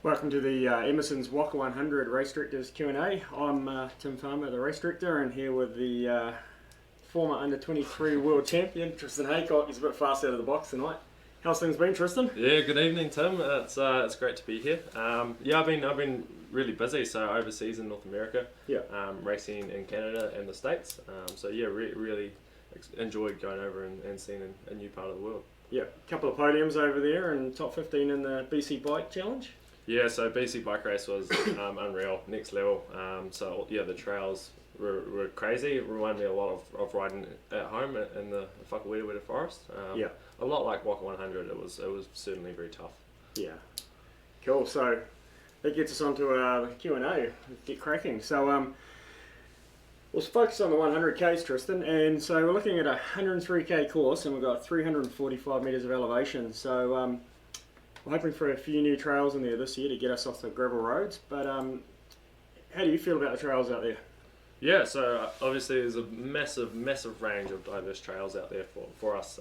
Welcome to the Emerson's WHAKA100 Race Directors Q&A. I'm Tim Farmer, the Race Director, and here with the former Under-23 World Champion, Tristan Haycock. He's a bit fast out of the box tonight. How's things been, Tristan? Yeah, good evening, Tim. It's great to be here. I've been really busy, so overseas in North America, racing in Canada and the States. Really enjoyed going over and seeing a new part of the world. Yeah, a couple of podiums over there and top 15 in the BC Bike Challenge. Yeah, so BC Bike Race was unreal, next level. The trails were crazy. It reminded me a lot of riding at home in the WHAKA100 forest. A lot like WHAKA100. It was certainly very tough. Yeah, cool. So that gets us onto the Q&A. Let's get cracking. So we'll focus on the 100Ks, Tristan. And so we're looking at a 103K course, and we've got 345 metres of elevation. So we're hoping for a few new trails in there this year to get us off the gravel roads. But how do you feel about the trails out there? Yeah, so obviously there's a massive range of diverse trails out there for us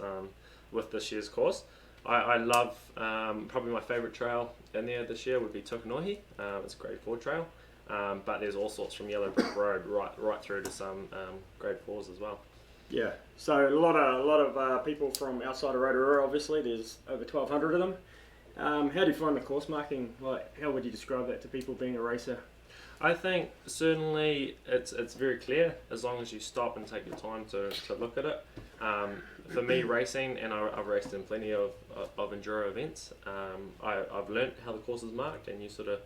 with this year's course. I love, probably my favourite trail in there this year would be Tukanohi. It's a grade 4 trail, but there's all sorts from Yellow Brick Road right through to some grade 4s as well. Yeah, so a lot of people from outside of Rotorua, obviously. There's over 1,200 of them. How do you find the course marking? Like, how would you describe that to people being a racer? I think certainly it's very clear as long as you stop and take your time to look at it. For me, racing, and I've raced in plenty of enduro events, I've learnt how the course is marked, and you sort of,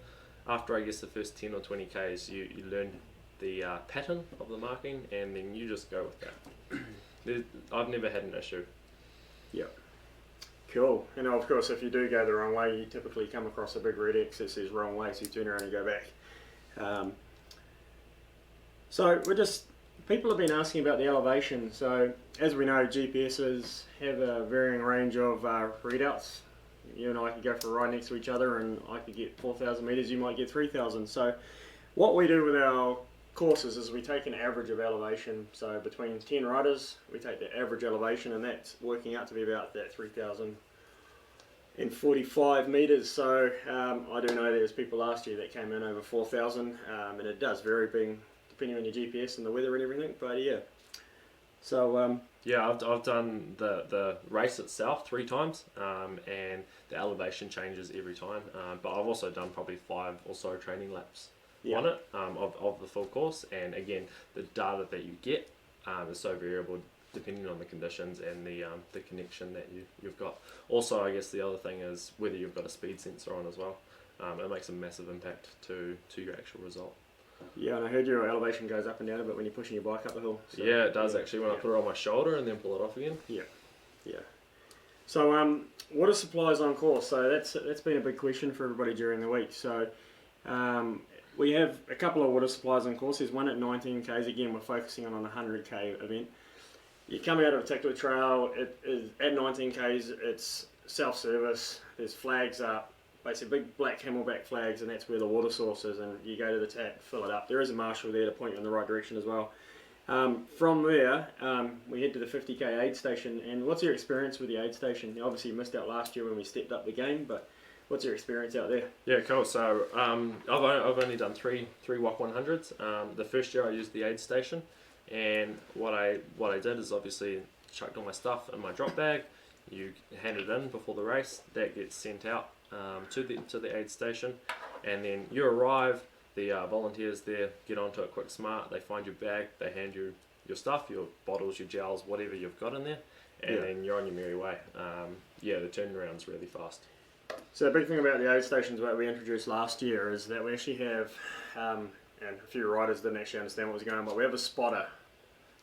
after I guess the first 10 or 20 Ks, you learn the pattern of the marking, and then you just go with that. I've never had an issue. Yeah. Cool. And of course, if you do go the wrong way, you typically come across a big red X that says wrong way, so you turn around and go back. People have been asking about the elevation. So as we know, GPSs have a varying range of readouts. You and I could go for a ride next to each other, and I could get 4,000 meters, you might get 3,000. So what we do with our courses is we take an average of elevation. So between 10 riders, we take the average elevation, and that's working out to be about that 3,045 meters. So I do know there's people last year that came in over 4,000, and it does vary depending on your GPS and the weather and everything. But yeah, so I've done the race itself 3 times, and the elevation changes every time. But I've also done probably 5 or so training laps on it of the full course, and again, the data that you get is so variable depending on the conditions and the connection that you've got. Also, I guess the other thing is whether you've got a speed sensor on as well. It makes a massive impact to your actual result. Yeah, and I heard your elevation goes up and down a bit when you're pushing your bike up the hill. So, yeah, it does actually, when I put it on my shoulder and then pull it off again. Yeah. So water supplies on course. So that's been a big question for everybody during the week. So we have a couple of water supplies on course. There's one at 19 Ks. Again, we're focusing on a 100K event. You come out of a particular trail, it is at 19 Ks, it's self-service, there's flags up, basically big black camelback flags, and that's where the water source is, and you go to the tap, fill it up. There is a marshal there to point you in the right direction as well. From there, we head to the 50K aid station, and what's your experience with the aid station? Obviously you missed out last year when we stepped up the game, but what's your experience out there? Yeah, cool. So I've only done three WHAKA100s. The first year I used the aid station, and what I did is obviously chucked all my stuff in my drop bag. You hand it in before the race. That gets sent out to the aid station, and then you arrive. The volunteers there get onto it quick smart. They find your bag. They hand you your stuff, your bottles, your gels, whatever you've got in there, and then you're on your merry way. The turnaround's really fast. So the big thing about the aid stations that we introduced last year is that we actually have, and a few riders didn't actually understand what was going on, but we have a spotter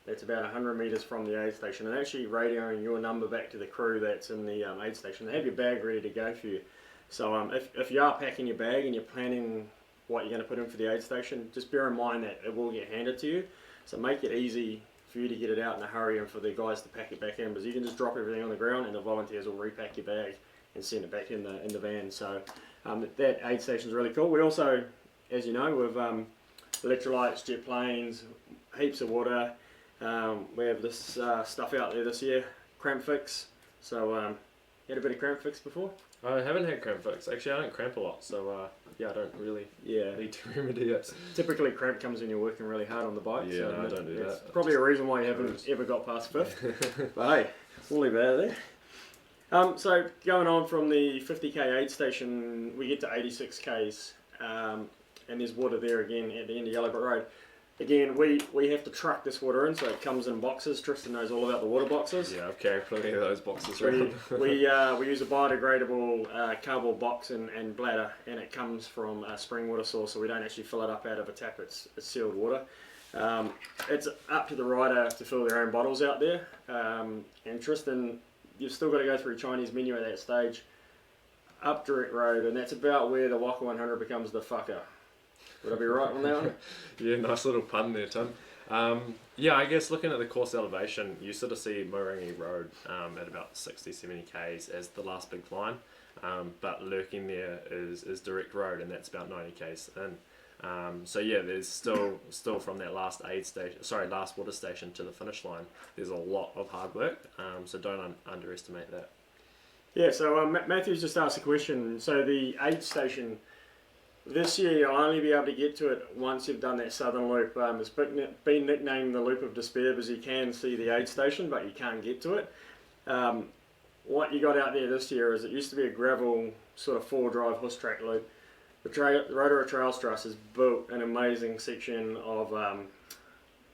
that's about 100 metres from the aid station, and actually radioing your number back to the crew that's in the aid station. They have your bag ready to go for you. So if you are packing your bag and you're planning what you're going to put in for the aid station, just bear in mind that it will get handed to you. So make it easy for you to get it out in a hurry and for the guys to pack it back in, because you can just drop everything on the ground and the volunteers will repack your bag and send it back in the van. So that aid station is really cool. We also, as you know, with electrolytes, jet planes, heaps of water. We have this stuff out there this year, cramp fix. So had a bit of cramp fix before? I haven't had cramp fix. Actually, I don't cramp a lot, so yeah, I don't really need to remedy it. Typically, cramp comes when you're working really hard on the bike. Yeah, so no, I don't do that. Probably a reason why you haven't ever got past fifth. But hey, we'll leave it out there. So going on from the 50k aid station, we get to 86 k's, and there's water there again at the end of Yellowbrook Road. Again, we have to truck this water in, so it comes in boxes. Tristan knows all about the water boxes. Yeah, I've carried plenty of those boxes around. We use a biodegradable cardboard box and bladder, and it comes from a spring water source, so we don't actually fill it up out of a tap. It's sealed water. It's up to the rider to fill their own bottles out there. And Tristan, you've still got to go through Chinese menu at that stage, up Direct Road, and that's about where the WHAKA100 becomes the fucker. Would I be right on that one? Yeah, nice little pun there, Tim. Yeah, I guess looking at the course elevation, you sort of see Morangi Road at about 60-70 k's as the last big climb, but lurking there is Direct Road, and that's about 90 k's in. So yeah, there's still from that last last water station to the finish line, there's a lot of hard work. So don't underestimate that. Yeah. So Matthew's just asked a question. So the aid station. This year you'll only be able to get to it once you've done that southern loop. It's been nicknamed the Loop of Despair because you can see the aid station but you can't get to it. What you got out there this year is it used to be a gravel sort of 4-drive horse track loop. The Rotorua Trails Trust has built an amazing section of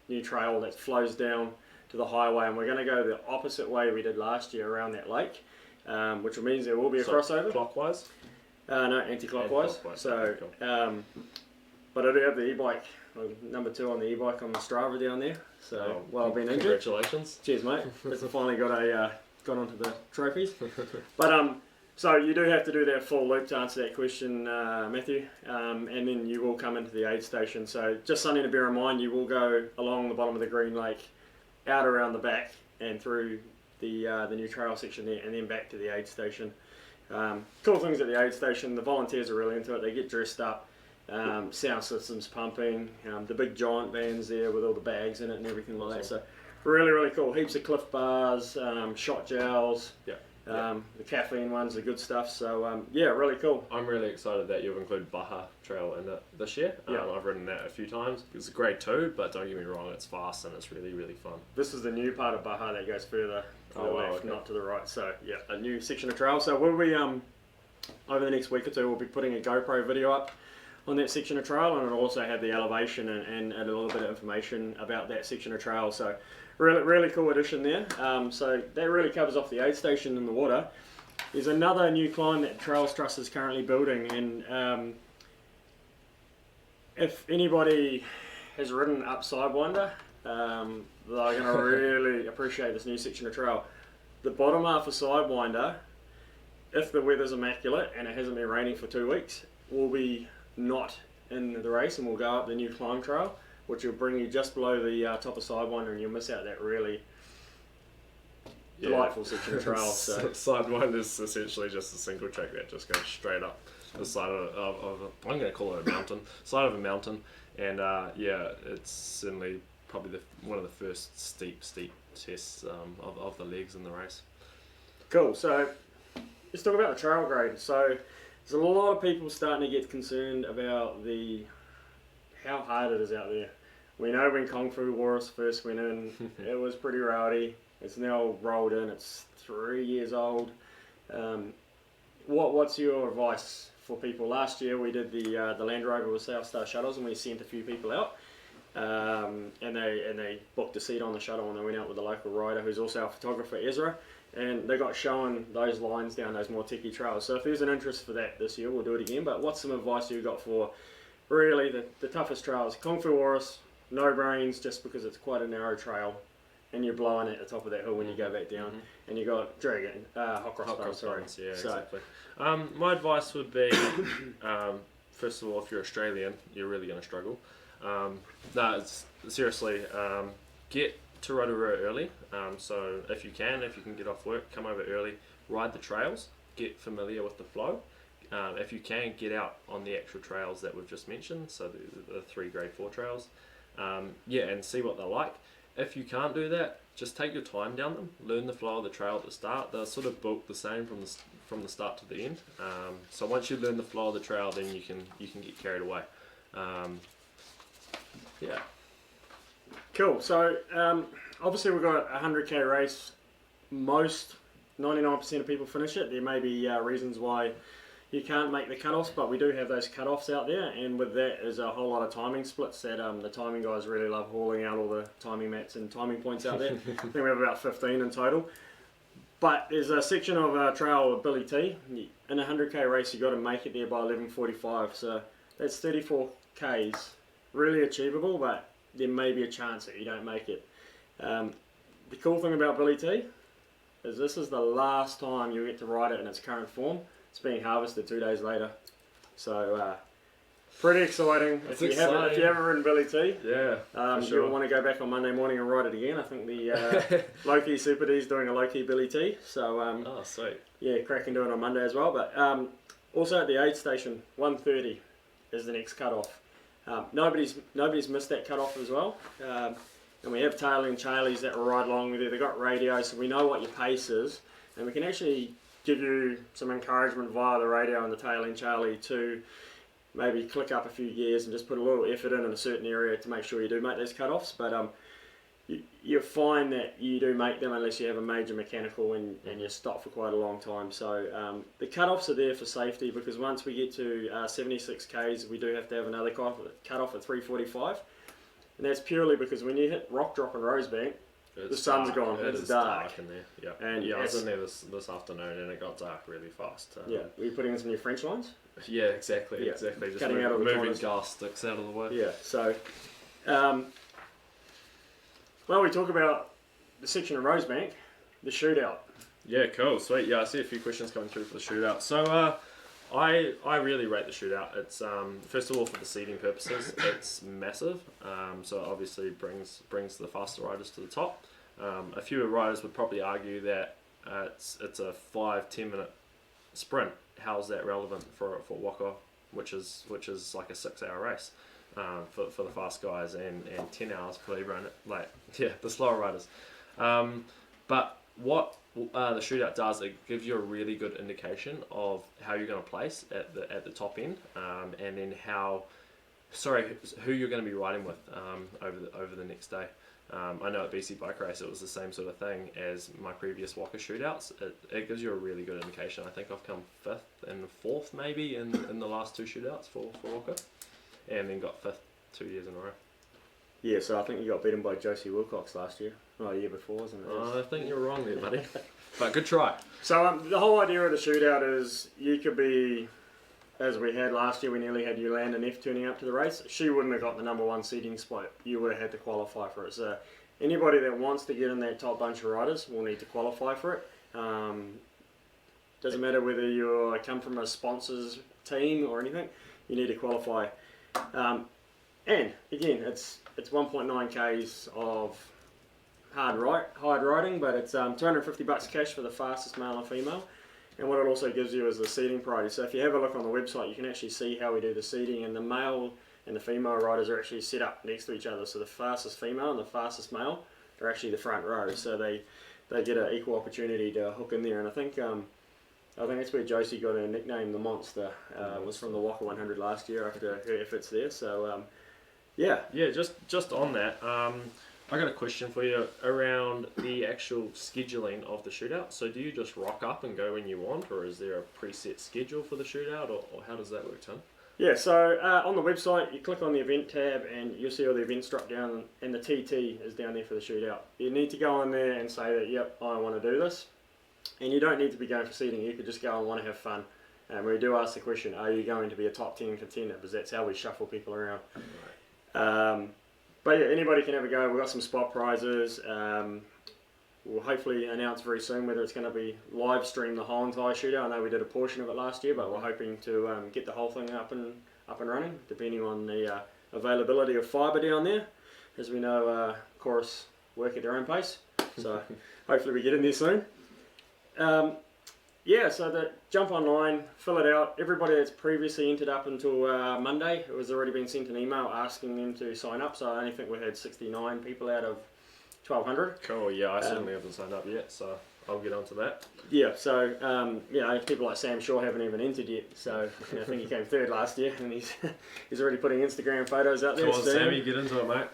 new trail that flows down to the highway, and we're going to go the opposite way we did last year around that lake, which means there will be a crossover. Clockwise? No, anti-clockwise. So, but I do have the e-bike, number 2 on the e-bike on the Strava down there. So, well, I've been injured. Congratulations. Cheers, mate. It's finally got onto the trophies. But so you do have to do that full loop to answer that question, Matthew. And then you will come into the aid station. So just something to bear in mind, you will go along the bottom of the Green Lake, out around the back and through the new trail section there, and then back to the aid station. Cool things at the aid station, the volunteers are really into it. They get dressed up, sound systems pumping, the big giant vans there with all the bags in it and everything like that. So really, really cool. Heaps of Cliff Bars, shot gels, the caffeine ones, the good stuff. So yeah, really cool. I'm really excited that you've included Baja Trail in it this year. I've ridden that a few times. It's grade 2, but don't get me wrong, it's fast and it's really, really fun. This is the new part of Baja that goes further to the left, not to the right. So yeah, a new section of trail. So we'll be over the next week or two, we'll be putting a GoPro video up on that section of trail, and it'll also have the elevation and a little bit of information about that section of trail. So really, really cool addition there. So that really covers off the aid station in the water. There's another new climb that Trails Trust is currently building, and if anybody has ridden up Sidewinder, they're going to really appreciate this new section of trail. The bottom half of Sidewinder, if the weather's immaculate and it hasn't been raining for 2 weeks, will be not in the race, and we'll go up the new climb trail, which will bring you just below the top of Sidewinder, and you'll miss out that really delightful section of trail. So. Sidewinder is essentially just a single track that just goes straight up the side of I'm going to call it a mountain, side of a mountain, and yeah, it's certainly probably one of the first steep tests of the legs in the race. Cool. So let's talk about the trail grade. So there's a lot of people starting to get concerned about how hard it is out there. We know when Kung Fu Walrus first went in, it was pretty rowdy. It's now rolled in. It's 3 years old. What's your advice for people? Last year we did the Land Rover with South Star shuttles, and we sent a few people out, and they booked a seat on the shuttle, and they went out with a local rider who's also our photographer, Ezra, and they got shown those lines down those more techie trails. So if there's an interest for that this year, we'll do it again. But what's some advice you got for really the toughest trails? Kung Fu Walrus, no brains, just because it's quite a narrow trail, and you're blowing at the top of that hill when you go back down, and you got Dragon, Hot Cross Buns, sorry. Yeah, exactly. My advice would be, first of all, if you're Australian, you're really going to struggle. Seriously, get to Rotorua early. So if you can get off work, come over early, ride the trails, get familiar with the flow. If you can, get out on the actual trails that we've just mentioned, so the 3 grade 4 trails, and see what they're like. if you can't do that, just take your time down them. Learn the flow of the trail at the start. They're sort of built the same from the start to the end. So once you learn the flow of the trail, then you can get carried away. Yeah. Cool. So obviously we've got a 100k race. Most 99% of people finish it. There may be reasons why you can't make the cutoffs, but we do have those cutoffs out there, and with that is a whole lot of timing splits that the timing guys really love hauling out all the timing mats and timing points out there. I think we have about 15 in total. But there's a section of trail with Billy T. In a 100k race, you've got to make it there by 11:45, so that's 34 k's. Really achievable, but there may be a chance that you don't make it. The cool thing about Billy T is this is the last time you get to ride it in its current form. It's being harvested 2 days later, so pretty exciting. If you haven't ridden Billy T, Yeah. you'll want to go back on Monday morning and ride it again. I think the low-key Super D's doing a low-key Billy T, so Oh, sweet. yeah, cracking doing it on Monday as well. But also at the aid station, 1:30 is the next cut-off. Nobody's missed that cut-off as well. And we have tailing Charlies that will ride along with you. They've got radio, so we know what your pace is, and we can actually give you some encouragement via the radio and the tailing Charlie to maybe click up a few gears and just put a little effort in a certain area to make sure you do make those cut-offs. But you'll find that you do make them unless you have a major mechanical and you stop for quite a long time. So the cut-offs are there for safety, because once we get to 76 k's, we do have to have another cut-off at 3:45. And that's purely because when you hit Rock Drop and Rosebank, the sun's gone. It's dark in there. Yeah. And I was in there this afternoon, and it got dark really fast. Yeah. Were you putting in some new French lines? Yeah, exactly. Yeah. Exactly. Just Cutting out all the moving corners. gas sticks out of the way. Yeah. So, well, we talk about the section of Rosebank, the shootout. Yeah, cool, sweet. Yeah, I see a few questions coming through for the shootout. So, I really rate the shootout. It's first of all, for the seeding purposes, it's massive. So it obviously brings the faster riders to the top. A few riders would probably argue that it's a 5-10 minute sprint. How's that relevant for WHAKA, which is like a 6-hour race for the fast guys, and 10 hours for the slower riders. But what the shootout does, it gives you a really good indication of how you're going to place at the top end, and then who you're going to be riding with over the next day. I know at BC Bike Race it was the same sort of thing as my previous WHAKA shootouts. It gives you a really good indication. I think I've come 5th and 4th maybe in the last 2 shootouts for WHAKA, and then got 5th 2 years in a row. Yeah, so I think you got beaten by Josie Wilcox last year. Oh, the year before, wasn't it? I think you're wrong there, buddy. But good try. So the whole idea of the shootout is you could be, as we had last year, we nearly had Yolanda Neff turning up to the race. She wouldn't have got the number 1 seeding spot. You would have had to qualify for it. So anybody that wants to get in that top bunch of riders will need to qualify for it. Doesn't matter whether you come from a sponsor's team or anything, you need to qualify. And again, it's 1.9 k's of hard riding, but it's $250 cash for the fastest male and female. And what it also gives you is the seating priority. So if you have a look on the website, you can actually see how we do the seating, and the male and the female riders are actually set up next to each other. So the fastest female and the fastest male are actually the front row, so they get an equal opportunity to hook in there. And I think that's where Josie got her nickname, the Monster. Was from the WHAKA100 last year after her efforts there. So yeah, just on that, I got a question for you around the actual scheduling of the shootout. So do you just rock up and go when you want, or is there a preset schedule for the shootout, or how does that work, Tim? Yeah, so on the website, you click on the event tab and you'll see all the events drop down, and the TT is down there for the shootout. You need to go on there and say that, yep, I want to do this. And you don't need to be going for seating, you could just go and want to have fun. And we do ask the question, are you going to be a top 10 contender? Because that's how we shuffle people around. But yeah, anybody can have a go. We've got some spot prizes. We'll hopefully announce very soon whether it's going to be live stream the whole entire shootout. I know we did a portion of it last year, but we're hoping to get the whole thing up and running, depending on the availability of fibre down there. As we know, chorus work at their own pace, so hopefully we get in there soon. Yeah, so jump online, fill it out. Everybody that's previously entered up until Monday, it was already been sent an email asking them to sign up. So I only think we had 69 people out of 1200. Cool. Yeah, I certainly haven't signed up yet, so I'll get onto that. Yeah, so people like Sam Shaw haven't even entered yet. So I think he came third last year, and he's already putting Instagram photos out there. Come on, Sammy, get into it, mate.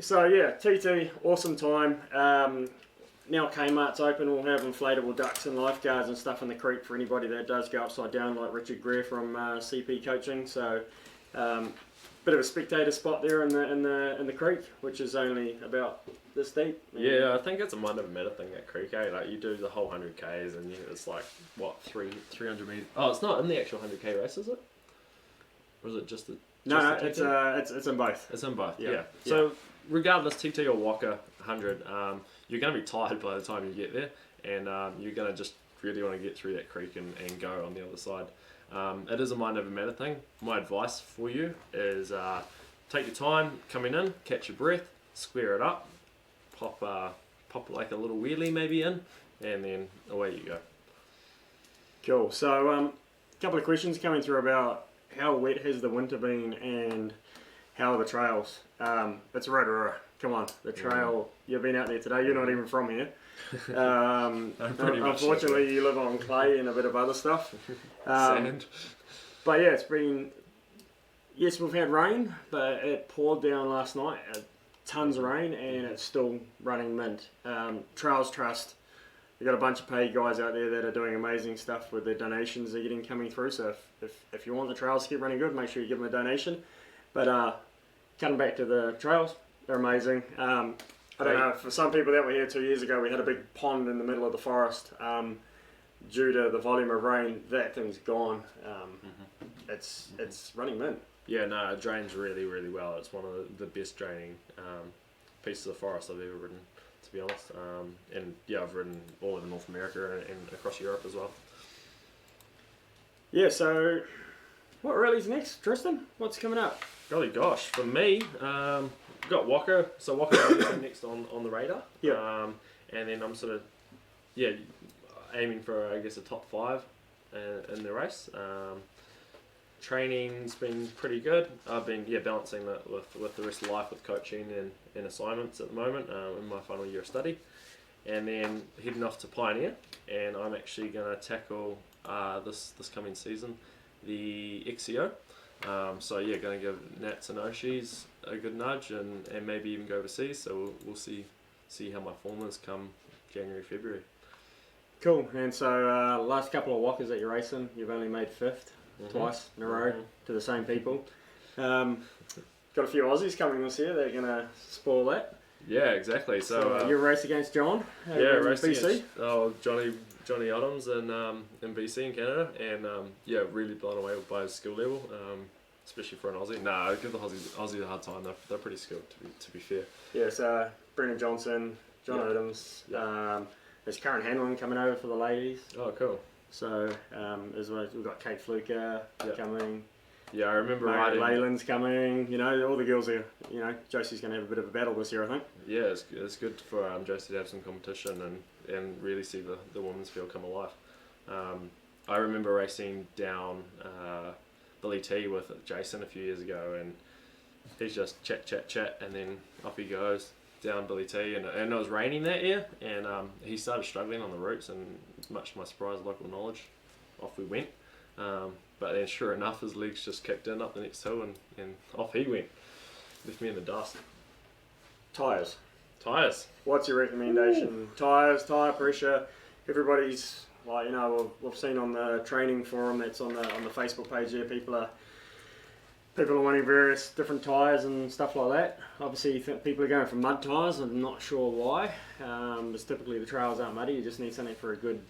So yeah, TT, awesome time. Now Kmart's open, we'll have inflatable ducks and lifeguards and stuff in the creek for anybody that does go upside down, like Richard Greer from CP Coaching. So bit of a spectator spot there in the creek, which is only about this deep. Yeah, I think it's a mind over matter thing, that creek, eh? Like, you do the whole 100 Ks and it's like, what, 300 metres? Oh, it's not in the actual 100K race, is it? Or is it just the... No, it's in both. It's in both, yeah. yeah. So, regardless, TT or WHAKA100, you're going to be tired by the time you get there, and you're going to just really want to get through that creek and go on the other side. It is a mind over matter thing. My advice for you is take your time coming in, catch your breath, square it up, pop like a little wheelie maybe in, and then away you go. Cool. So a couple of questions coming through about how wet has the winter been and how are the trails. It's Rotorua. Come on, the trail. You've been out there today. You're not even from here. Unfortunately, you live on clay and a bit of other stuff. Sand. But yeah, it's been. Yes, we've had rain, but it poured down last night. Tons of rain, and it's still running mint. Trails Trust. We've got a bunch of paid guys out there that are doing amazing stuff with the donations they're getting coming through. So if you want the trails to keep running good, make sure you give them a donation. But coming back to the trails, they're amazing. I don't know, for some people that were here 2 years ago, we had a big pond in the middle of the forest. Due to the volume of rain, that thing's gone. It's running mint. Yeah, no, it drains really, really well. It's one of the best draining pieces of forest I've ever ridden, to be honest. And yeah, I've ridden all over North America and across Europe as well. Yeah, so what really's next, Tristan? What's coming up? Golly gosh, for me, got WHAKA. So WHAKA is next on the radar. Yeah. And then I'm sort of, aiming for, I guess, a top 5 in the race. Training's been pretty good. I've been balancing that with the rest of life with coaching and assignments at the moment in my final year of study, and then heading off to Pioneer, and I'm actually going to tackle this coming season the XCO. Going to give Nats and Oshis a good nudge and maybe even go overseas. So we'll see how my form is come January, February. Cool. And so last couple of WHAKAs that you're racing, you've only made 5th. Twice in a row to the same people. Got a few Aussies coming this year. They're going to spoil that. Yeah, exactly. So you race against John. Race BC. Against Johnny Adams in BC in Canada, and really blown away by his skill level, especially for an Aussie. I give the Aussie a hard time. They're pretty skilled to be fair. Yeah, so Brendan Johnson, John Adams. There's Karen Hanlon coming over for the ladies. Oh, cool. So as well, we've got Kate Fluker coming. Yeah, I remember riding. Leyland's coming. You know, all the girls are. You know, Josie's going to have a bit of a battle this year, I think. Yeah, it's good for Josie to have some competition and really see the women's field come alive. I remember racing down Billy T with Jason a few years ago, and he's just chat, and then off he goes down Billy T, and it was raining that year, and he started struggling on the routes, and much to my surprise, local knowledge, off we went. But then sure enough, his legs just kicked in up the next hill, and off he went. Left me in the dust. Tyres. What's your recommendation? Ooh. Tyres, tyre pressure. Everybody's we've seen on the training forum that's on the Facebook page there, people are wanting various different tyres and stuff like that. Obviously, people are going for mud tyres. I'm not sure why. Because typically the trails aren't muddy. You just need something for a good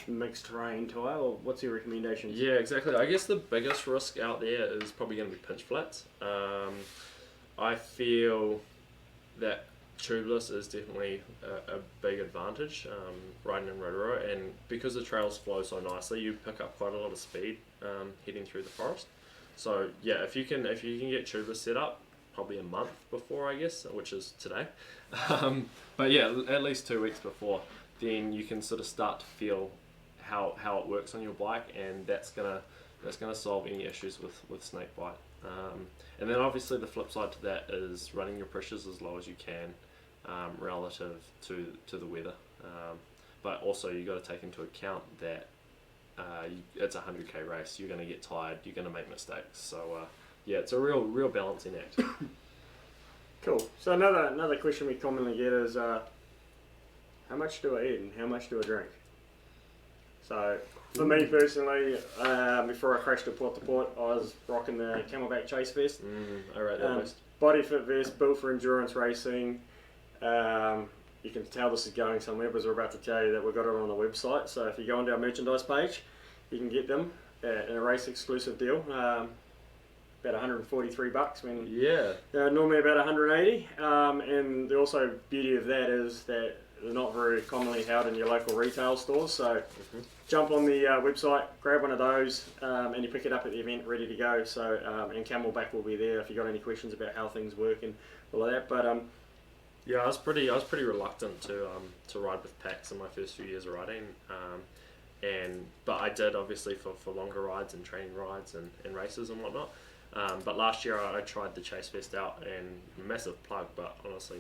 mixed terrain tyre. Or what's your recommendations? Yeah, exactly. I guess the biggest risk out there is probably going to be pinch flats. I feel that tubeless is definitely a big advantage riding in Rotorua, and because the trails flow so nicely, you pick up quite a lot of speed heading through the forest. So yeah, if you can get tubeless set up, probably a month before, I guess, which is today. But yeah, at least 2 weeks before, then you can sort of start to feel how it works on your bike, and that's gonna solve any issues with snake bite. And then obviously the flip side to that is running your pressures as low as you can relative to the weather. But also you got to take into account that it's a 100k race. You're going to get tired. You're going to make mistakes. So yeah, it's a real balancing act. Cool. So another question we commonly get is how much do I eat and how much do I drink? So for me personally, before I crashed at Port to Port, I was rocking the Camelback Chase vest. I rate that vest. Body fit vest, built for endurance racing. You can tell this is going somewhere because we're about to tell you that we've got it on the website. So if you go onto our merchandise page, you can get them in a race exclusive deal. About $143 when they're normally about 180. And the also beauty of that is that they're not very commonly held in your local retail stores. So jump on the website, grab one of those, and you pick it up at the event ready to go. So and Camelback will be there if you got any questions about how things work and all of that. But yeah, I was pretty reluctant to ride with packs in my first few years of riding, but I did obviously for longer rides and training rides and races and whatnot. But last year I tried the Chase vest out, and massive plug, but honestly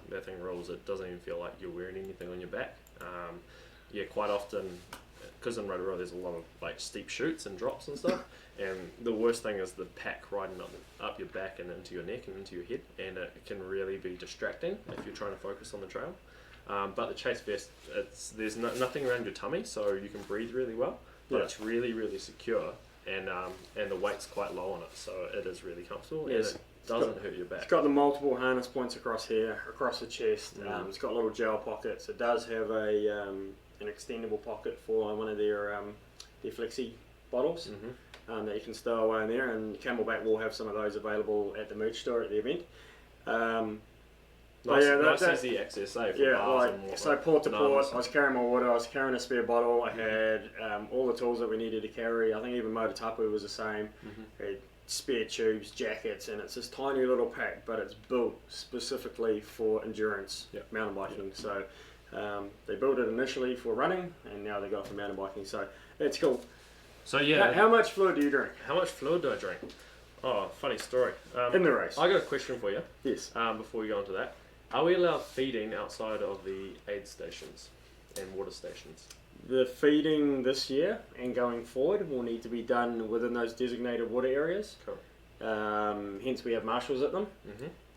that thing rules. It doesn't even feel like you're wearing anything on your back. Yeah, quite often, because in Rotorua there's a lot of like steep chutes and drops and stuff, and the worst thing is the pack riding up your back and into your neck and into your head, and it can really be distracting if you're trying to focus on the trail. But the Chase vest, there's nothing around your tummy, so you can breathe really well, but it's really secure, and the weight's quite low on it, so it is really comfortable, and it doesn't hurt your back. It's got the multiple harness points across here, across the chest. It's got little gel pockets. It does have an extendable pocket for one of their flexi bottles that you can stow away in there, and Camelback will have some of those available at the merch store at the event. Nice easy access, for bars and whatnot. So Port to Port, I was carrying my water, I was carrying a spare bottle, I had all the tools that we needed to carry. I think even Motor Tapu was the same. Had spare tubes, jackets, and it's this tiny little pack, but it's built specifically for endurance mountain biking. So they built it initially for running, and now they got it for mountain biking. So it's cool. So yeah, how much fluid do you drink? How much fluid do I drink? Oh, funny story. In the race. I got a question for you. Yes. Before we go into that, are we allowed feeding outside of the aid stations and water stations? The feeding this year and going forward will need to be done within those designated water areas. Cool. Hence we have marshals at them.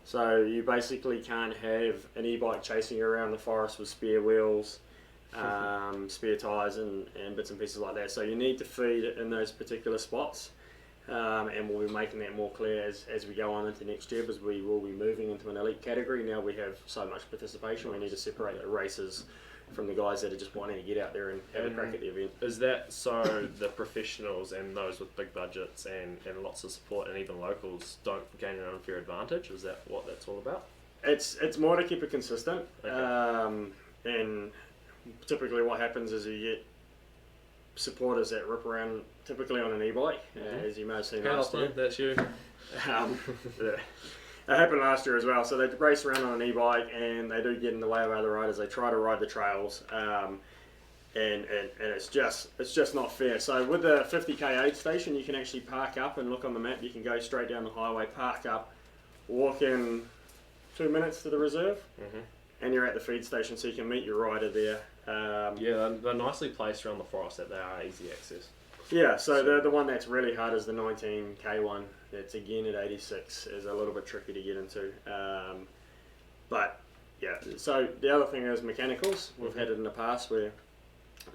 So you basically can't have an e-bike chasing around the forest with spare wheels, spare tyres and bits and pieces like that. So you need to feed in those particular spots. And we'll be making that more clear as we go on into next year, because we will be moving into an elite category. Now we have so much participation, we need to separate the racers from the guys that are just wanting to get out there and have a crack at the event. Is that so the professionals and those with big budgets and lots of support and even locals don't gain an unfair advantage? Is that what that's all about? It's more to keep it consistent. Okay. And typically what happens is you get supporters that rip around typically on an e-bike, as you may have seen last year. That's you. It happened last year as well. So they race around on an e-bike and they do get in the way of other riders. They try to ride the trails, and it's just not fair. So with the 50k aid station, you can actually park up and look on the map. You can go straight down the highway, park up, walk in 2 minutes to the reserve, and you're at the feed station. So you can meet your rider there. They're nicely placed around the forest that they are easy access. Yeah, so the one that's really hard is the 19k one. It's again at 86, is a little bit tricky to get into. But yeah, so the other thing is mechanicals. We've had it in the past where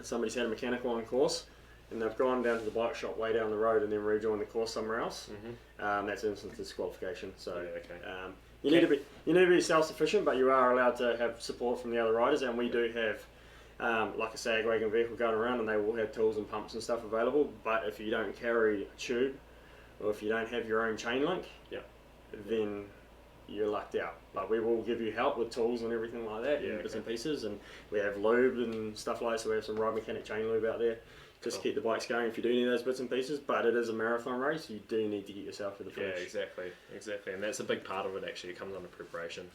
somebody's had a mechanical on course and they've gone down to the bike shop way down the road and then rejoined the course somewhere else. That's instant disqualification. So you need to be self-sufficient, but you are allowed to have support from the other riders, and we do have like a sag wagon vehicle going around, and they will have tools and pumps and stuff available. But if you don't carry a tube, or if you don't have your own chain link, then you're lucked out. But we will give you help with tools and everything like that, and bits and pieces, and we have lube and stuff like that. So we have some ride mechanic chain lube out there just to keep the bikes going if you do need those bits and pieces. But it is a marathon race, you do need to get yourself to the finish. Yeah, exactly, and that's a big part of it. Actually, it comes under preparation.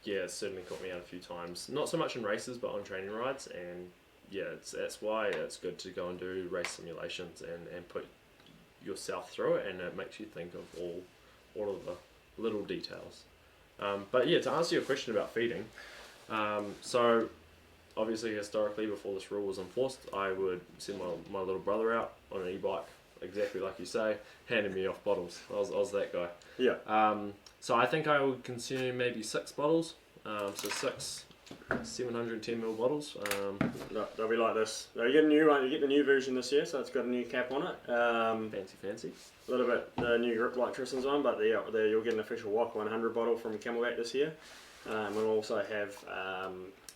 It's certainly caught me out a few times. Not so much in races, but on training rides, and that's why it's good to go and do race simulations and put yourself through it, and it makes you think of all of the little details. But yeah, to answer your question about feeding, so obviously historically before this rule was enforced, I would send my little brother out on an e-bike, exactly like you say, handing me off bottles. I was that guy. Yeah. So I think I would consume maybe 6 bottles, so 6 710ml bottles. No, they'll be like this. You get a new one. You get the new version this year, so it's got a new cap on it. Fancy. A little bit the new grip like Tristan's one, but you'll get an official WHAKA100 bottle from Camelback this year. We'll also have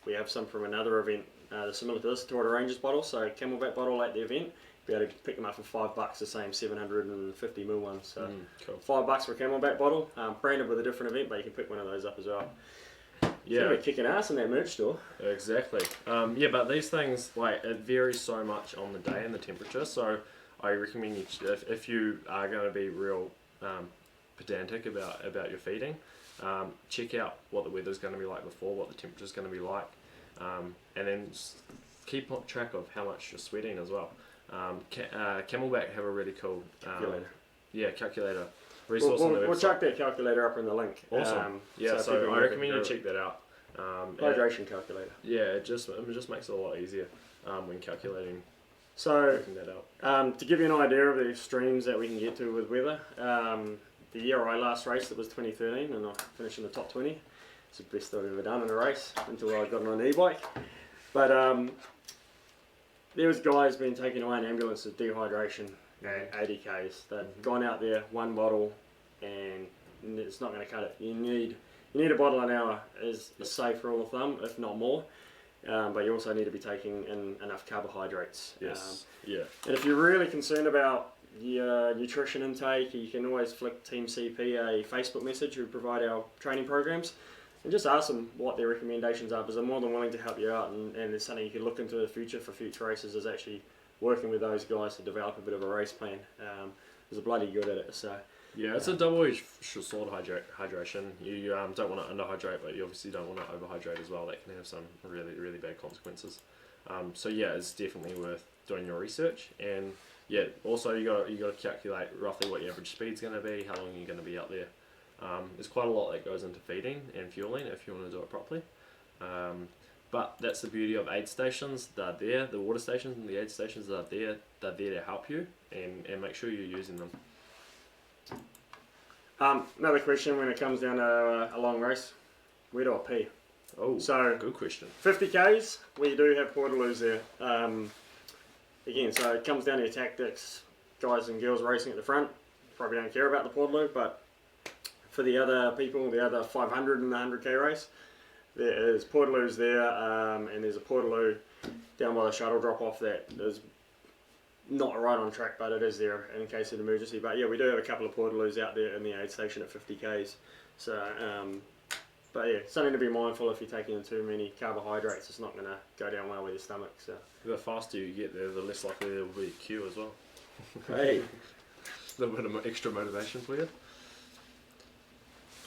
we have some from another event similar to this, Toyota Rangers bottle. So Camelback bottle at the event. Be able to pick them up for $5, the same 750ml ones. So cool. $5 for a Camelback bottle, branded with a different event, but you can pick one of those up as well. Yeah, so we're kicking ass in that merch store. Exactly. Yeah, but these things, like, it varies so much on the day and the temperature. So I recommend you, if you are going to be real pedantic about your feeding, check out what the weather's going to be like before, what the temperature's going to be like, and then keep track of how much you're sweating as well. Camelback have a really cool calculator resource on their website. We'll chuck that calculator up in the link. Awesome. So I recommend you check that out. Hydration calculator. Yeah, it just makes it a lot easier when calculating. So working that out. To give you an idea of the extremes that we can get to with weather, the year I last raced, it was 2013, and I finished in the top 20. It's the best I've ever done in a race until I got on an e-bike. But there was guys being taken away in ambulance with dehydration at 80 k's. They've gone out there, one bottle, and it's not going to cut it. You need a bottle an hour is a safe rule of thumb, if not more. But you also need to be taking in enough carbohydrates. Yes. And if you're really concerned about your nutrition intake, you can always flick Team CP a Facebook message who provide our training programs, and just ask them what their recommendations are, because they're more than willing to help you out, and it's something you can look into the future for future races, is actually working with those guys to develop a bit of a race plan. They're bloody good at it. So yeah, it's a double-edged sword hydration. You don't want to underhydrate, but you obviously don't want to overhydrate as well. That can have some really, really bad consequences. So yeah, it's definitely worth doing your research. And yeah, also you got to calculate roughly what your average speed's going to be, how long you're going to be out there. There's quite a lot that goes into feeding and fueling if you want to do it properly. But that's the beauty of aid stations. They're there, the water stations and the aid stations are there. They're there to help you and make sure you're using them. Another question when it comes down to a long race, where do I pee? Oh, so good question. 50 k's, we do have portaloos there. Again, so it comes down to your tactics. Guys and girls racing at the front probably don't care about the portaloo, but for the other people, the other 500 and the 100k race, there is portaloos there, and there's a portaloo down by the shuttle drop off that is not right on track, but it is there in case of an emergency. But yeah, we do have a couple of portaloos out there in the aid station at 50 k's. So, but yeah, something to be mindful if you're taking in too many carbohydrates. It's not going to go down well with your stomach. So the faster you get there, the less likely there will be a queue as well. Hey, a little bit of extra motivation for you.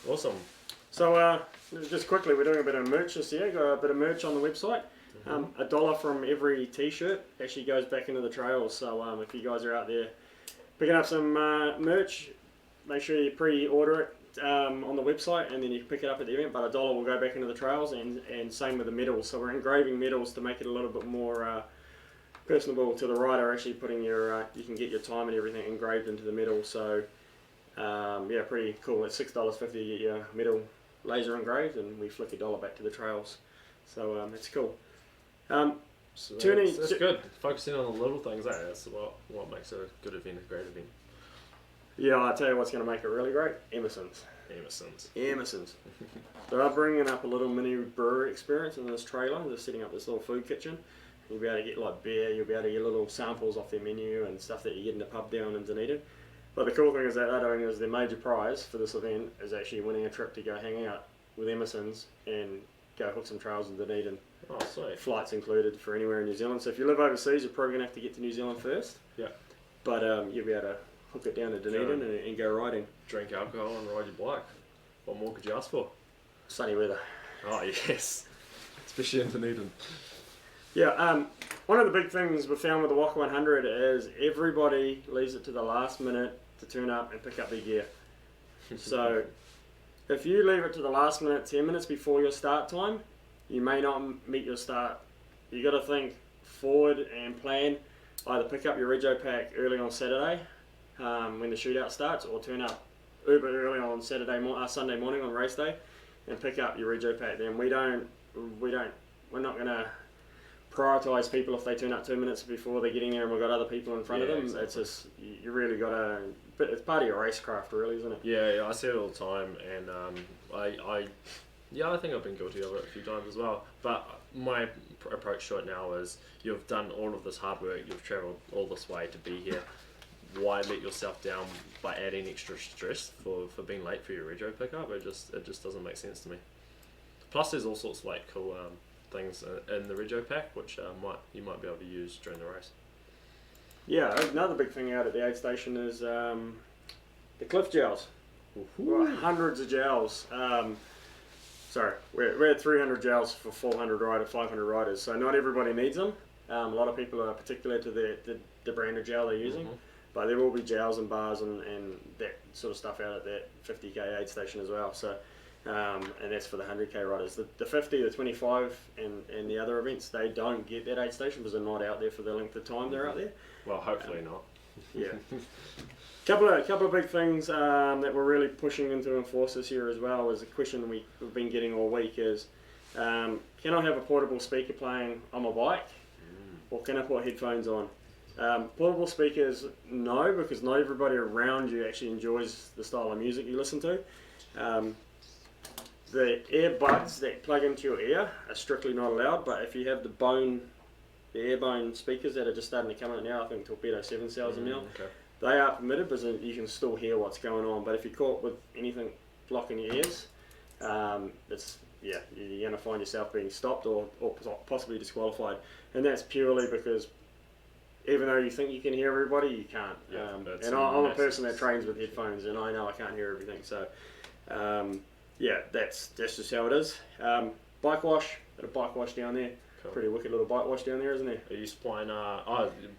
Awesome. So just quickly, we're doing a bit of merch this year. Got a bit of merch on the website. $1 from every t-shirt actually goes back into the trails. So if you guys are out there picking up some merch, make sure you pre-order it on the website, and then you can pick it up at the event. But $1 will go back into the trails, and same with the medals. So we're engraving medals to make it a little bit more personable to the rider. Actually putting your you can get your time and everything engraved into the medal. So yeah, pretty cool. It's $6.50 to get your medal laser engraved, and we flick $1 back to the trails. So it's cool. So that's good. Focusing on the little things, that's what makes it a good event, a great event. Yeah, I'll tell you what's going to make it really great. Emerson's. They're bringing up a little mini brewery experience in this trailer. They're setting up this little food kitchen. You'll be able to get like beer, you'll be able to get little samples off their menu and stuff that you get in the pub down in Dunedin. But the cool thing is that they're doing is their major prize for this event is actually winning a trip to go hang out with Emerson's and go hook some trails in Dunedin. Oh, sweet. Flights included for anywhere in New Zealand. So if you live overseas, you're probably going to have to get to New Zealand first. Yeah. But you'll be able to hook it down to Dunedin and go riding. Drink alcohol and ride your bike. What more could you ask for? Sunny weather. Oh, yes. Especially in Dunedin. Yeah, one of the big things we found with the WHAKA100 is everybody leaves it to the last minute to turn up and pick up their gear. So if you leave it to the last minute, 10 minutes before your start time, you may not meet your start. You got to think forward and plan. Either pick up your rego pack early on Saturday when the shootout starts, or turn up uber early on Sunday morning on race day, and pick up your rego pack. Then we're not gonna prioritise people if they turn up 2 minutes before they're getting there and we've got other people in front of them. Exactly. It's just, you really gotta, but it's part of your racecraft really, isn't it? Yeah, I see it all the time, and I think I've been guilty of it a few times as well. But my approach to it now is, you've done all of this hard work, you've travelled all this way to be here. Why let yourself down by adding extra stress for being late for your rego pickup? It just doesn't make sense to me. Plus, there's all sorts of like cool things in the rego pack which you might be able to use during the race. Yeah, another big thing out at the aid station is the cliff gels. Hundreds of gels. We're at 300 gels for 500 riders, so not everybody needs them. A lot of people are particular to the brand of gel they're using, but there will be gels and bars and that sort of stuff out at that 50k aid station as well. So, and that's for the 100k riders. The 50, the 25, and the other events, they don't get that aid station because they're not out there for the length of time they're out there. Well, hopefully not. Yeah. Couple of big things that we're really pushing into enforce this year as well is a question we've been getting all week is, can I have a portable speaker playing on my bike, or can I put headphones on? Portable speakers, no, because not everybody around you actually enjoys the style of music you listen to. The earbuds that plug into your ear are strictly not allowed, but if you have the airbone speakers that are just starting to come out now, I think Torpedo 7 sells them now. Okay. They are permitted because you can still hear what's going on. But if you're caught with anything blocking your ears, you're going to find yourself being stopped or possibly disqualified. And that's purely because even though you think you can hear everybody, you can't. And I'm a person that trains with headphones, and I know I can't hear everything. So, that's just how it is. Bike wash, got a bike wash down there. Cool. Pretty wicked little bike wash down there, isn't there? Are you supplying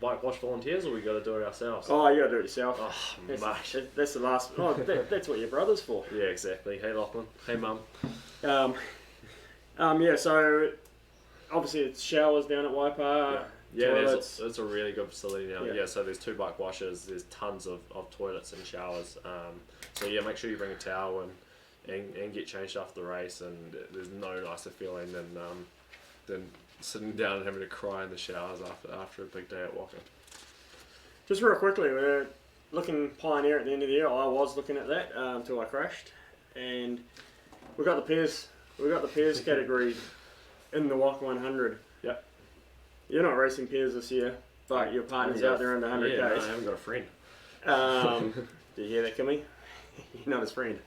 bike wash volunteers, or we got to do it ourselves? Oh, you got to do it yourself. Oh, that's the last. Oh, that's what your brother's for. Yeah, exactly. Hey, Lachlan. Hey, Mum. So obviously it's showers down at Waipa. Yeah, it's a really good facility now. Yeah, so there's 2 bike washes. There's tons of toilets and showers. Make sure you bring a towel and get changed after the race. And there's no nicer feeling than sitting down and having to cry in the showers after a big day at WHAKA. Just real quickly, we're looking Pioneer at the end of the year. I was looking at that until I crashed, and we got the pairs category in the WHAKA100. Yeah. You're not racing pairs this year, but your partner's out there in the 100Ks. Yeah, no, I haven't got a friend. Do you hear that, Kimmy? You're not his friend.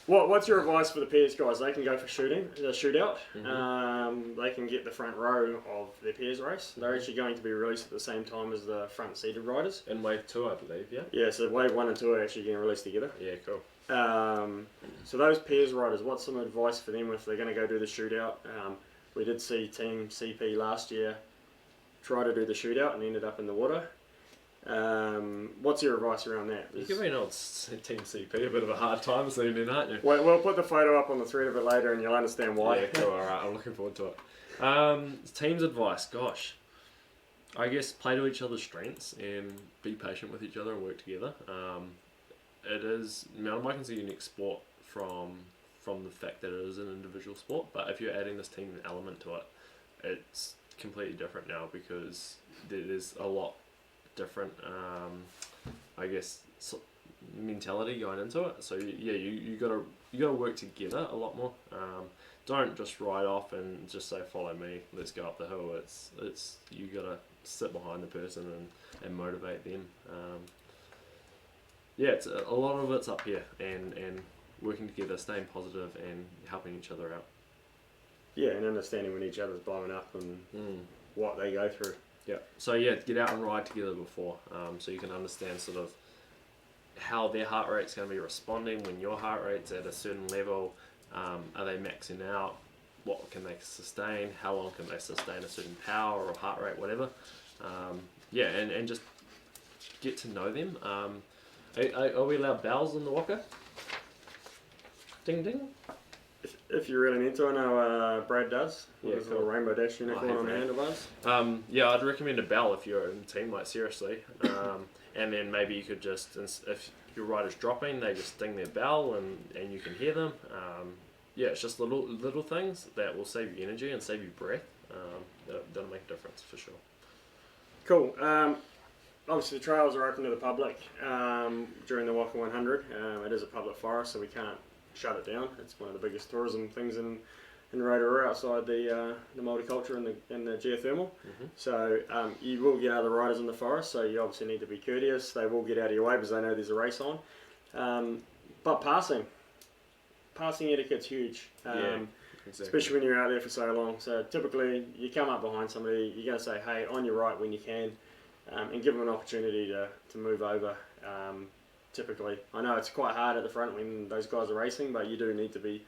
What's your advice for the pairs guys? They can go for shootout. They can get the front row of their pairs race. They're actually going to be released at the same time as the front seated riders. In wave 2, I believe, yeah? Yeah, so wave 1 and 2 are actually getting released together. Yeah, cool. So those pairs riders, what's some advice for them if they're going to go do the shootout? We did see Team CP last year try to do the shootout and ended up in the water. What's your advice around that? You're giving old Team CP a bit of a hard time this evening, aren't you? We'll put the photo up on the thread of it later and you'll understand why. Yeah, cool, alright, I'm looking forward to it. Team's advice, gosh. I guess play to each other's strengths and be patient with each other and work together. Mountain biking is a unique sport from the fact that it is an individual sport, but if you're adding this team element to it, it's completely different now because there's a lot different mentality going into it. So you gotta work together a lot more. Don't just ride off and just say follow me, let's go up the hill. It's you gotta sit behind the person and motivate them. It's a lot of it's up here and working together, staying positive and helping each other out. Yeah, and understanding when each other's blowing up and what they go through. Yeah. So get out and ride together before, so you can understand sort of how their heart rate's going to be responding when your heart rate's at a certain level. Are they maxing out? What can they sustain? How long can they sustain a certain power or heart rate, whatever? And just get to know them. Are we allowed bells on the WHAKA? Ding ding. If you're really into it, I know Brad does. Yeah, With his cool. little rainbow dash unicorn Oh, on the hey, handlebars. Yeah, I'd recommend a bell if you're in the team, like seriously. And then maybe you could just, if your rider's dropping, they just ding their bell and you can hear them. Yeah, it's just little things that will save you energy and save you breath. That'll make a difference for sure. Cool. Obviously, the trails are open to the public during the WHAKA100. It is a public forest, so we can't shut it down. It's one of the biggest tourism things in Rotorua outside the multicultural and the geothermal. Mm-hmm. So you will get other riders in the forest, so you obviously need to be courteous. They will get out of your way because they know there's a race on. But passing etiquette's huge. Yeah, exactly. Especially when you're out there for so long. So typically you come up behind somebody, you're going to say, hey, on your right when you can, and give them an opportunity to move over. Typically, I know it's quite hard at the front when those guys are racing, but you do need to be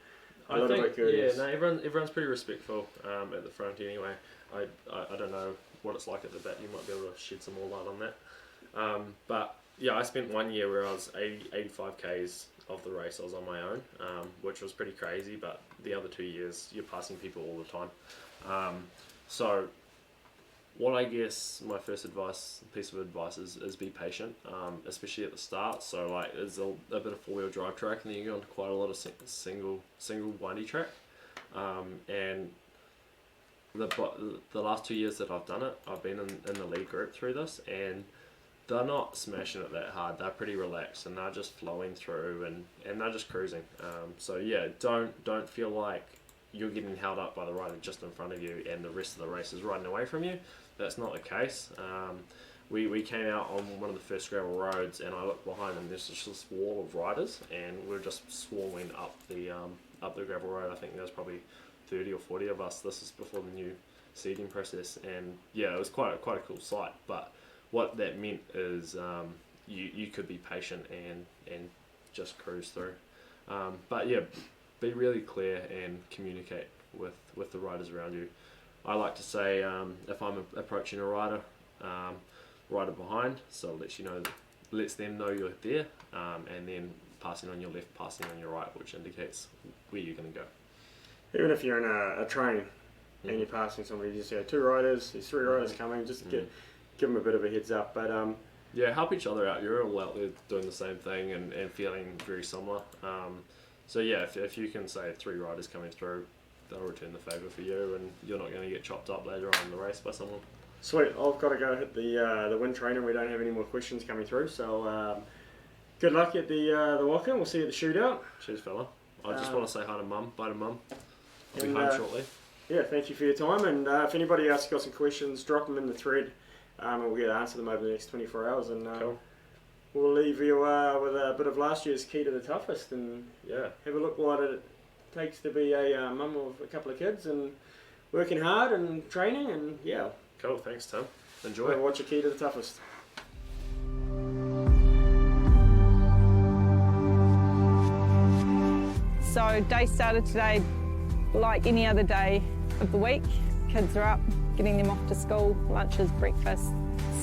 a little bit courteous. Yeah, no, everyone's pretty respectful at the front anyway. I don't know what it's like at the back. You might be able to shed some more light on that. But yeah, I spent 1 year where I was 85 k's of the race. I was on my own, which was pretty crazy. But the other 2 years, you're passing people all the time. So what I guess my first piece of advice is be patient, especially at the start. So like there's a bit of 4-wheel drive track, and then you go onto quite a lot of single windy track. And the last 2 years that I've done it, I've been in the lead group through this, and they're not smashing it that hard. They're pretty relaxed and they're just flowing through and they're just cruising. So yeah, don't feel like you're getting held up by the rider just in front of you and the rest of the race is riding away from you. That's not the case. We came out on one of the first gravel roads and I looked behind and there's just this wall of riders and we're just swarming up the gravel road. I think there's probably 30 or 40 of us. This is before the new seeding process, and yeah, it was quite a cool sight. But what that meant is you could be patient and just cruise through. But yeah, be really clear and communicate with the riders around you. I like to say if I'm approaching a rider behind, so lets them know you're there, and then passing on your left, passing on your right, which indicates where you're going to go. Even if you're in a train and you're passing somebody, you just say 2 riders, there's 3 riders coming, just give them a bit of a heads up. But yeah, help each other out. You're all out there doing the same thing and feeling very similar. So yeah, if you can say 3 riders coming through, they'll return the favour for you, and you're not going to get chopped up later on in the race by someone. Sweet, I've got to go hit the wind train and we don't have any more questions coming through. So good luck at the walk-in. We'll see you at the shootout. Cheers, fella. I just want to say hi to Mum. Bye to Mum. I'll be And, home shortly. Yeah, thank you for your time. And if anybody else has got some questions, drop them in the thread, and we'll get to answer them over the next 24 hours. And Cool. we'll leave you with a bit of last year's key to the toughest, and Yeah. have a look what it takes to be a mum of a couple of kids and working hard and training. And yeah, Cool. Thanks, Tim. Enjoy. watch your key to the toughest. So day started today like any other day of the week. Kids are up, getting them off to school, lunches, breakfast.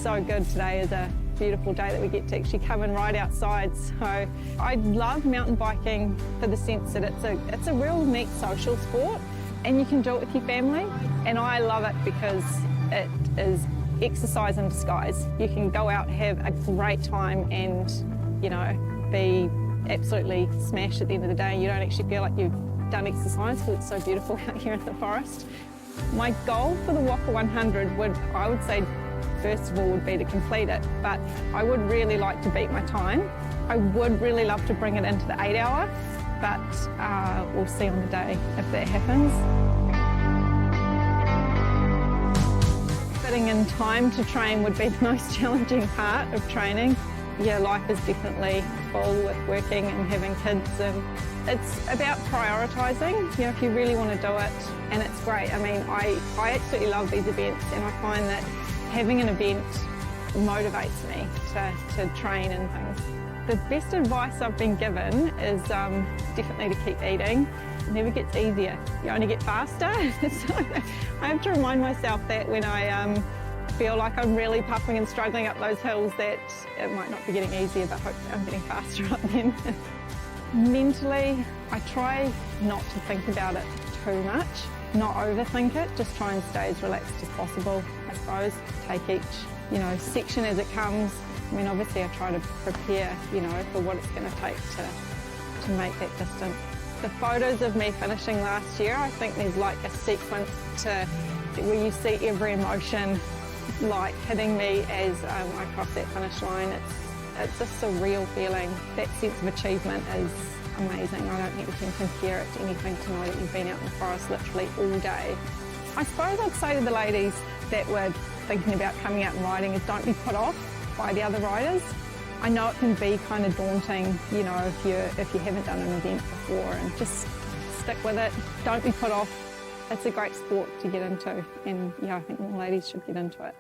So good. Today is a beautiful day that we get to actually come and ride outside. So I love mountain biking for the sense that it's a real neat social sport and you can do it with your family. And I love it because it is exercise in disguise. You can go out, have a great time and, be absolutely smashed at the end of the day. You don't actually feel like you've done exercise because it's so beautiful out here in the forest. My goal for the WHAKA100 I would say, first of all, would be to complete it, but I would really like to beat my time. I would really love to bring it into the 8 hour, but we'll see on the day if that happens. Fitting in time to train would be the most challenging part of training. Yeah, life is definitely full with working and having kids, and it's about prioritising, if you really want to do it, and it's great. I mean, I absolutely love these events, and I find that having an event motivates me to train and things. The best advice I've been given is definitely to keep eating. It never gets easier, you only get faster. So I have to remind myself that when I feel like I'm really puffing and struggling up those hills, that it might not be getting easier, but hopefully I'm getting faster up then. Mentally, I try not to think about it too much, not overthink it, just try and stay as relaxed as possible, I suppose. Take each, section as it comes. I mean, obviously I try to prepare, for what it's going to take to make that distance. The photos of me finishing last year, I think there's like a sequence to where you see every emotion like hitting me as I cross that finish line. It's a surreal feeling. That sense of achievement is amazing. I don't think you can compare it to anything to know that you've been out in the forest literally all day. I suppose I'd say to the ladies that were thinking about coming out and riding is don't be put off by the other riders. I know it can be kind of daunting, if you haven't done an event before, and just stick with it. Don't be put off. It's a great sport to get into, and I think more ladies should get into it.